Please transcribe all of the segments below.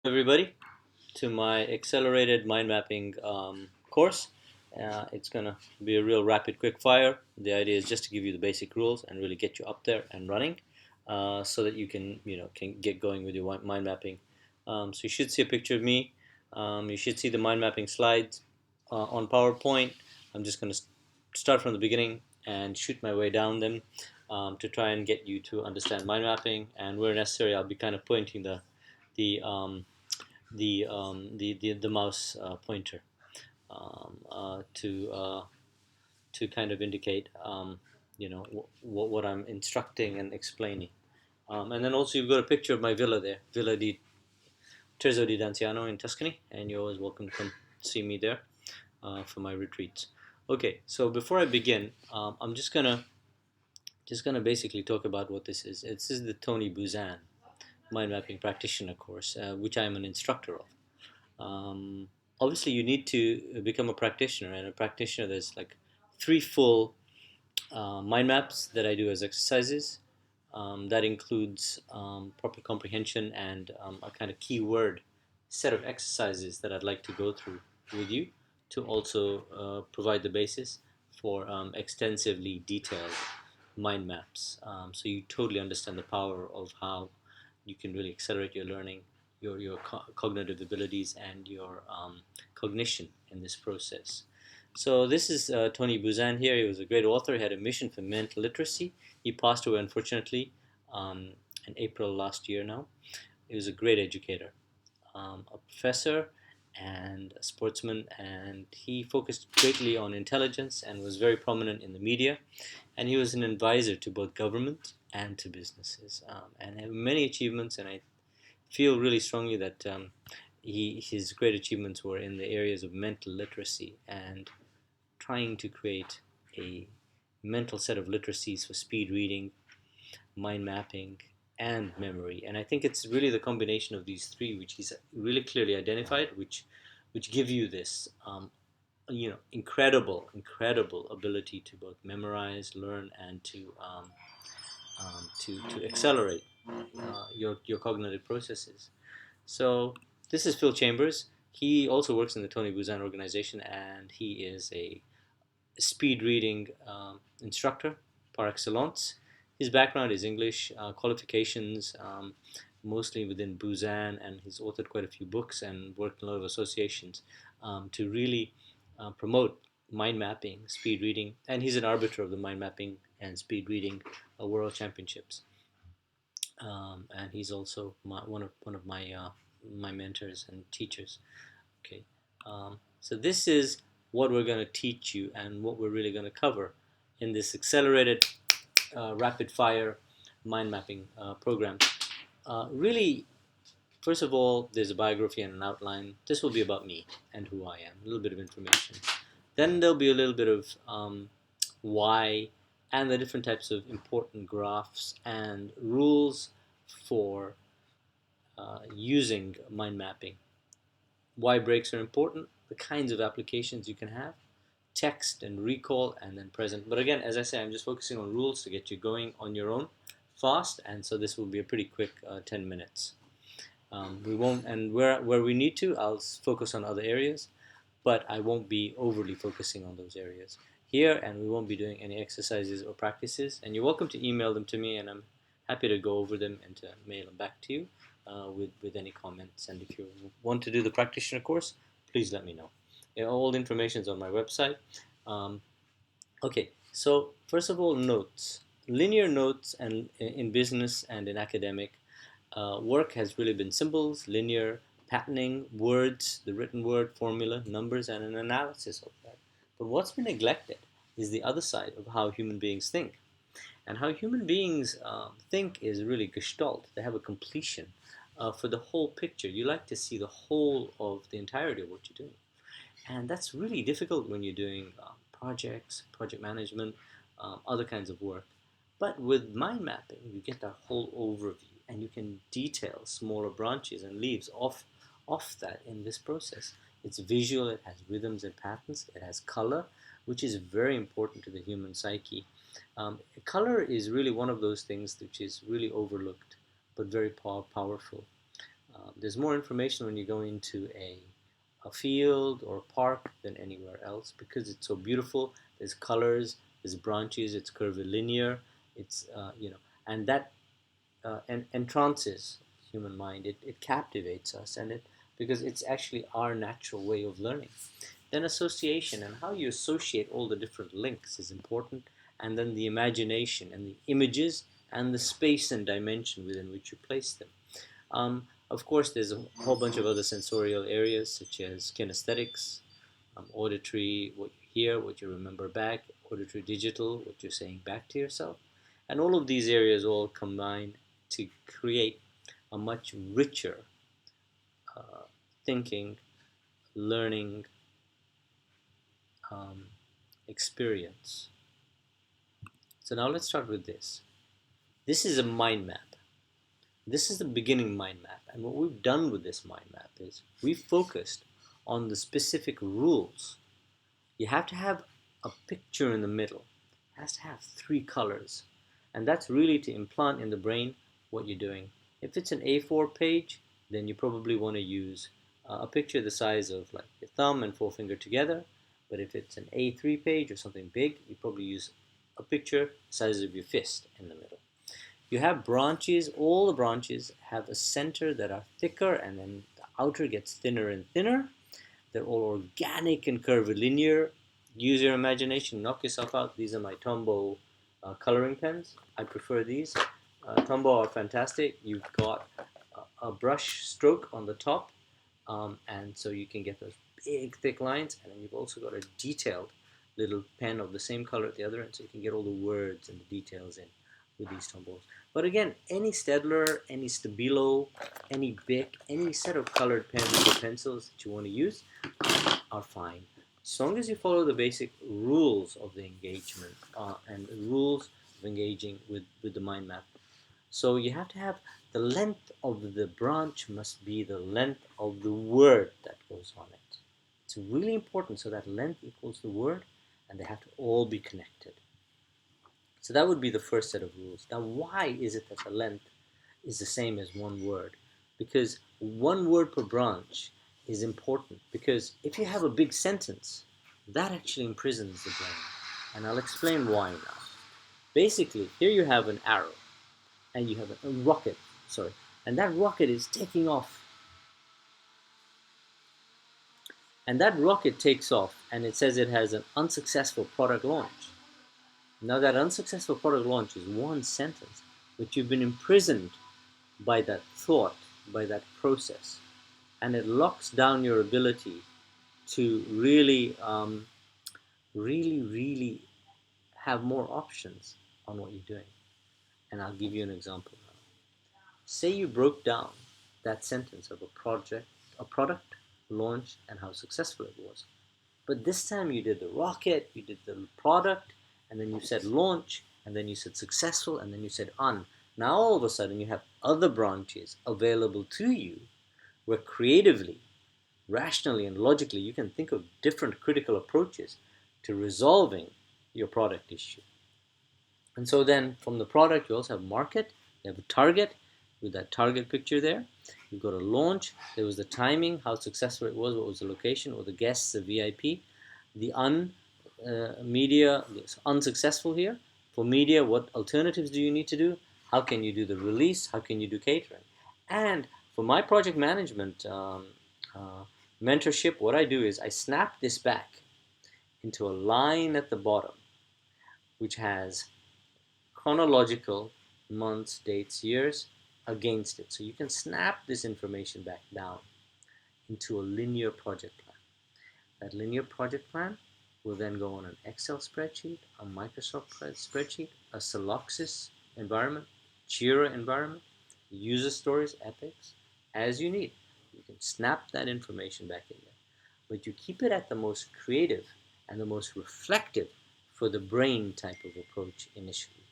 Everybody to my accelerated mind mapping course. It's gonna be a real rapid quick fire. The idea is just to give you the basic rules and really get you up there and running, so that you can get going with your mind mapping. So you should see a picture of me. You should see the mind mapping slides on PowerPoint. I'm just gonna start from the beginning and shoot my way down them to try and get you to understand mind mapping. And where necessary, I'll be kind of pointing the the mouse pointer to kind of indicate what I'm instructing and explaining. And then also you've got a picture of my villa there, Villa di Terzo di Danziano in Tuscany, and you're always welcome to come see me there for my retreats. Okay, so before I begin, I'm just gonna basically talk about what this is. This is the Tony Buzan mind mapping practitioner course, which I'm an instructor of. Obviously you need to become a practitioner, and a practitioner, there's like three full mind maps that I do as exercises. That includes proper comprehension and a kind of keyword set of exercises that I'd like to go through with you to also provide the basis for extensively detailed mind maps, so you totally understand the power of how you can really accelerate your learning, your cognitive abilities, and your cognition in this process. So this is Tony Buzan here. He was a great author. He had a mission for mental literacy. He passed away, unfortunately, um, in April last year now. He was a great educator, a professor and a sportsman, and he focused greatly on intelligence and was very prominent in the media. And he was an advisor to both government and to businesses, and had many achievements. And I feel really strongly that his great achievements were in the areas of mental literacy and trying to create a mental set of literacies for speed reading, mind mapping, and memory. And I think it's really the combination of these three which he's really clearly identified, which give you this incredible ability to both memorize, learn, and to accelerate your cognitive processes. So this is Phil Chambers. He also works in the Tony Buzan organization, and he is a speed reading instructor par excellence. His background is English, qualifications mostly within Buzan, and he's authored quite a few books and worked in a lot of associations to really promote mind mapping, speed reading, and he's an arbiter of the mind mapping and speed reading world championships. And he's also one of my mentors and teachers. Okay, so this is what we're going to teach you and what we're really going to cover in this accelerated, rapid fire mind mapping program. Really, first of all, there's a biography and an outline. This will be about me and who I am, a little bit of information. Then there'll be a little bit of why and the different types of important graphs and rules for using mind mapping. Why breaks are important, the kinds of applications you can have, text and recall, and then present. But again, as I say, I'm just focusing on rules to get you going on your own fast, and so this will be a pretty quick 10 minutes. We won't, and where we need to, I'll focus on other areas, but I won't be overly focusing on those areas here, and we won't be doing any exercises or practices. And you're welcome to email them to me, and I'm happy to go over them and to mail them back to you with any comments. And if you want to do the practitioner course, please let me know. All the information is on my website. Um, okay, so first of all, notes. Linear notes and in business and in academic work has really been symbols, linear, patterning, words, the written word, formula, numbers, and an analysis of that. But what's been neglected is the other side of how human beings think. And how human beings think is really gestalt. They have a completion for the whole picture. You like to see the whole of the entirety of what you're doing. And that's really difficult when you're doing projects, project management, other kinds of work. But with mind mapping, you get that whole overview, and you can detail smaller branches and leaves off that in this process. It's visual, it has rhythms and patterns, it has color, which is very important to the human psyche. Color is really one of those things which is really overlooked, but very powerful. There's more information when you go into a field or a park than anywhere else because it's so beautiful. There's colors, there's branches, it's curvilinear, it's and that entrances human mind. It captivates us, and it because it's actually our natural way of learning. Then association and how you associate all the different links is important, and then the imagination and the images and the space and dimension within which you place them. Of course, there's a whole bunch of other sensorial areas such as kinesthetics, auditory, what you hear, what you remember back, auditory digital, what you're saying back to yourself. And all of these areas all combine to create a much richer thinking, learning um, experience. So now let's start with this. This is a mind map. This is the beginning mind map. And what we've done with this mind map is we've focused on the specific rules. You have to have a picture in the middle. It has to have 3 colors. And that's really to implant in the brain what you're doing. If it's an A4 page, then you probably want to use a picture the size of like your thumb and forefinger together. But if it's an A3 page or something big, you probably use a picture the size of your fist in the middle. You have branches. All the branches have a center that are thicker, and then the outer gets thinner and thinner. They're all organic and curvilinear. Use your imagination, knock yourself out. These are my Tombow coloring pens. I prefer these. Tombow are fantastic. You've got a brush stroke on the top, and so you can get those big thick lines, and then you've also got a detailed little pen of the same color at the other end, so you can get all the words and the details in with these Tombows. But again, any Staedtler, any Stabilo, any Bic, any set of colored pens or pencils that you want to use are fine, as long as you follow the basic rules of the engagement and the rules of engaging with the mind map. So you have to have the length of the branch must be the length of the word that goes on it. It's really important, so that length equals the word, and they have to all be connected. So that would be the first set of rules. Now, why is it that the length is the same as one word? Because one word per branch is important, because if you have a big sentence, that actually imprisons the brain. And I'll explain why now. Basically, here you have an arrow, and you have a rocket, and that rocket is taking off. And that rocket takes off, and it says it has an unsuccessful product launch. Now that unsuccessful product launch is one sentence, but you've been imprisoned by that thought, by that process, and it locks down your ability to really, really have more options on what you're doing. And I'll give you an example now. Say you broke down that sentence of a product launch, and how successful it was. But this time you did the rocket, you did the product, and then you said launch, and then you said successful, and then you said on. Now all of a sudden you have other branches available to you where creatively, rationally, and logically you can think of different critical approaches to resolving your product issue. And so then from the product you also have market, you have a target with that target picture there. You've got a launch, there was the timing, how successful it was, what was the location, or the guests, the VIP. The media is unsuccessful here. For media, what alternatives do you need to do? How can you do the release? How can you do catering? And for my project management mentorship, what I do is I snap this back into a line at the bottom, which has chronological months, dates, years against it. So you can snap this information back down into a linear project plan. That linear project plan will then go on an Excel spreadsheet, a Microsoft spreadsheet, a Siloxis environment, Jira environment, user stories, epics, as you need. You can snap that information back in there. But you keep it at the most creative and the most reflective for the brain type of approach initially.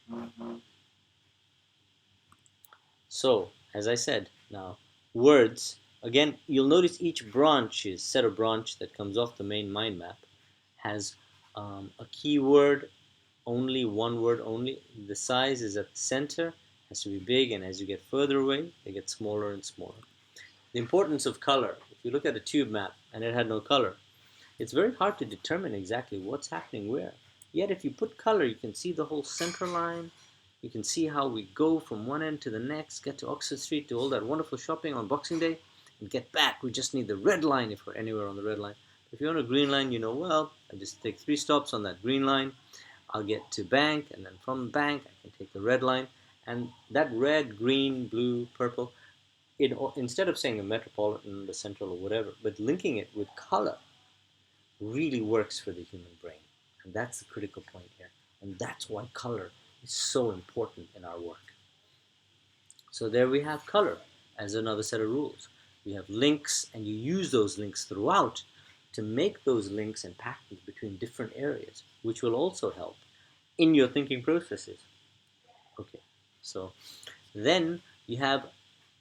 So, as I said, now, words, again, you'll notice each set of branch that comes off the main mind map has a keyword only, one word only. The size is at the center, has to be big, and as you get further away, they get smaller and smaller. the importance of color. If you look at a tube map and it had no color, it's very hard to determine exactly what's happening where. Yet if you put color, you can see the whole center line. You can see how we go from one end to the next, get to Oxford Street, do all that wonderful shopping on Boxing Day, and get back. We just need the red line if we're anywhere on the red line. If you're on a green line, you know, well, I just take 3 stops on that green line. I'll get to bank, and then from bank, I can take the red line. And that red, green, blue, purple, instead of saying a metropolitan, the central, or whatever, but linking it with color really works for the human brain. And that's the critical point here. And that's why color is so important in our work. So there we have color as another set of rules. We have links, and you use those links throughout to make those links and patterns between different areas, which will also help in your thinking processes. Okay, so then you have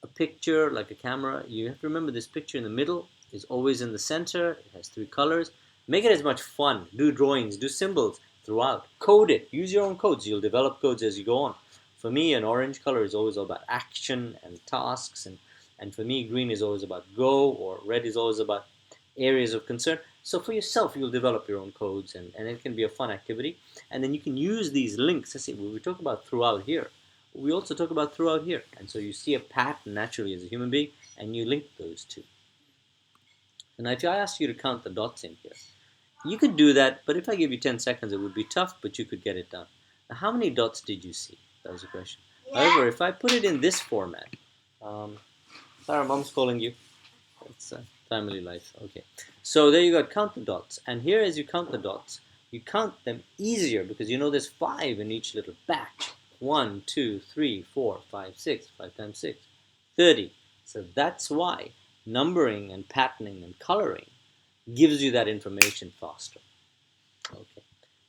a picture like a camera. You have to remember this picture in the middle is always in the center. It has 3 colors. Make it as much fun. Do drawings, do symbols throughout. Code it. Use your own codes. You'll develop codes as you go on. For me, an orange color is always all about action and tasks. And for me, green is always about go, or red is always about areas of concern. So for yourself, you'll develop your own codes, and it can be a fun activity. And then you can use these links. Let's see, we talk about throughout here. We also talk about throughout here. And so you see a pattern naturally as a human being, and you link those two. And now if I asked you to count the dots in here, you could do that, but if I give you 10 seconds, it would be tough, but you could get it done. Now, how many dots did you see? That was the question. Yeah. However, if I put it in this format, Sarah, mom's calling you. It's family life. Okay. So there you go. Count the dots. And here, as you count the dots, you count them easier because you know there's 5 in each little batch. 1, 2, 3, 4, 5, 6. 5 times 6. 30. So that's why numbering and patterning and coloring gives you that information faster. Okay.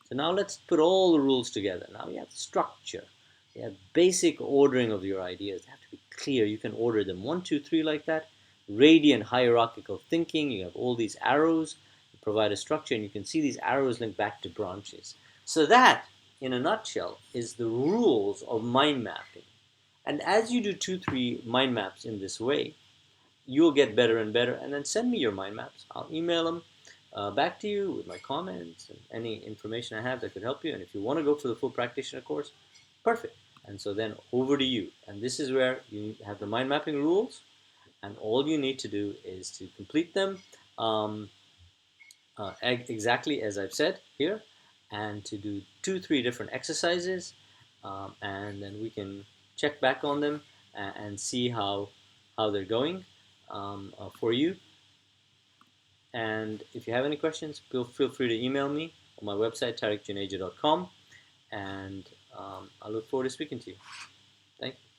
So now let's put all the rules together. Now we have structure. We have basic ordering of your ideas. They have to be clear. You can order them 1, 2, 3 like that. Radiant hierarchical thinking. You have all these arrows. You provide a structure, and you can see these arrows link back to branches. So that, in a nutshell, is the rules of mind mapping. And as you do 2, 3 mind maps in this way, you'll get better and better. And then send me your mind maps. I'll email them back to you with my comments and any information I have that could help you. And if you want to go for the full practitioner course, perfect. And so then over to you. And this is where you have the mind mapping rules. And all you need to do is to complete them exactly as I've said here, and to do 2, 3 different exercises, and then we can check back on them and see how they're going for you. And if you have any questions, feel free to email me on my website, tariqjuneja.com, and I look forward to speaking to you. Thank you.